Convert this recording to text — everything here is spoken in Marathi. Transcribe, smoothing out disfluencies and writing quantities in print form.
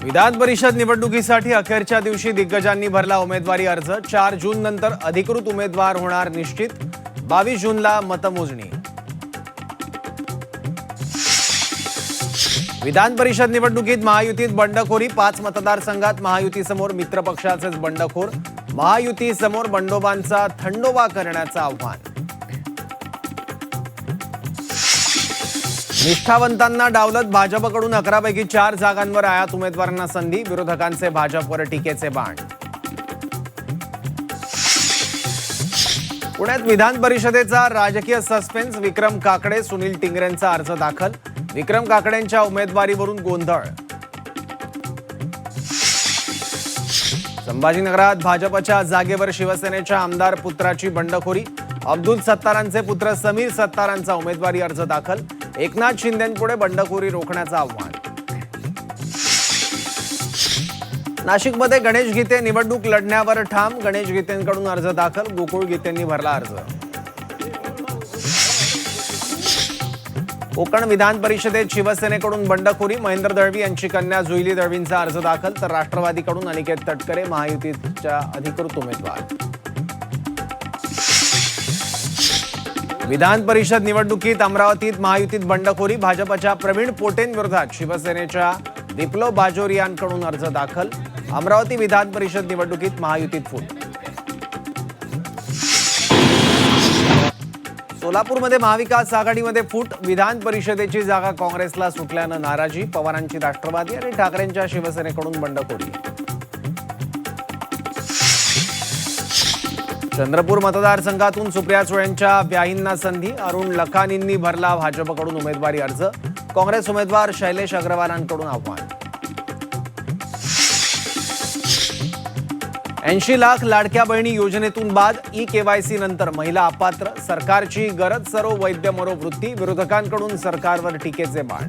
विधान परिषद निवडणुकीसाठी अखेरच्या दिवशी दिग्गजांनी भरला उमेदवारी अर्ज। 4 जून नंतर अधिकृत उमेदवार होणार निश्चित। 22 जूनला मतमोजणी। विधान परिषद निवडणुकीत महायुतीत बंडखोरी। 5 मतदारसंघात महायुतीसमोर मित्रपक्षाचेच बंडखोर। महायुतीसमोर बंडोबांचा थंडोबा करण्याचं आव्हान। निष्ठावंतांना डावलत भाजपकडून 11 पैकी 4 जागांवर आयात उमेदवारांना संधी। विरोधकांचे भाजपवर टीकेचे बाण। पुण्यात विधान परिषदेचा राजकीय सस्पेन्स। विक्रम काकडे सुनील टिंगरेंचा अर्ज दाखल। विक्रम काकडेंच्या उमेदवारीवरून गोंधळ। संभाजीनगरात भाजपच्या जागेवर शिवसेनेच्या आमदार पुत्राची बंडखोरी। अब्दुल सत्तारांचे पुत्र समीर सत्तारांचा उमेदवारी अर्ज दाखल। एकनाथ शिंदेंपुढे बंडखोरी रोखण्याचं आव्हान। नाशिकमध्ये गणेश गीते निवडणूक लढण्यावर ठाम। गणेश गीतेंकडून अर्ज दाखल। गोकुळ गीतेंनी भरला अर्ज। कोकण विधान परिषदेत शिवसेनेकडून बंडखोरी। महेंद्र दळवी यांची कन्या जुईली दळवींचा अर्ज दाखल, तर राष्ट्रवादीकडून अनिकेत तटकरे महायुतीच्या अधिकृत उमेदवार। विधान परिषद निवडणुकीत अमरावतीत महायुतीत बंडखोरी। भाजपच्या प्रवीण पोटेंविरोधात शिवसेनेच्या विप्लव बाजोरियांकडून अर्ज दाखल। अमरावती विधान परिषद निवडणुकीत महायुतीत फूट। सोलापूरमध्ये महाविकास आघाडीमध्ये फूट। विधान परिषदेची जागा काँग्रेसला सुटल्यानं नाराजी। पवारांची राष्ट्रवादी आणि ठाकरेंच्या शिवसेनेकडून बंडखोरी। चंद्रपूर मतदारसंघातून सुप्रिया सुळेंच्या व्याहींना संधी। अरुण लखानींनी भरला भाजपकडून उमेदवारी अर्ज। काँग्रेस उमेदवार शैलेश अग्रवालांकडून आव्हान। 80 लाख लाडक्या बहिणी योजनेतून बाद। ई-केवायसी नंतर महिला अपात्र। सरकारची गरज सरो वैद्य मरो वृत्ती। विरोधकांकडून सरकारवर टीकेचे बाण।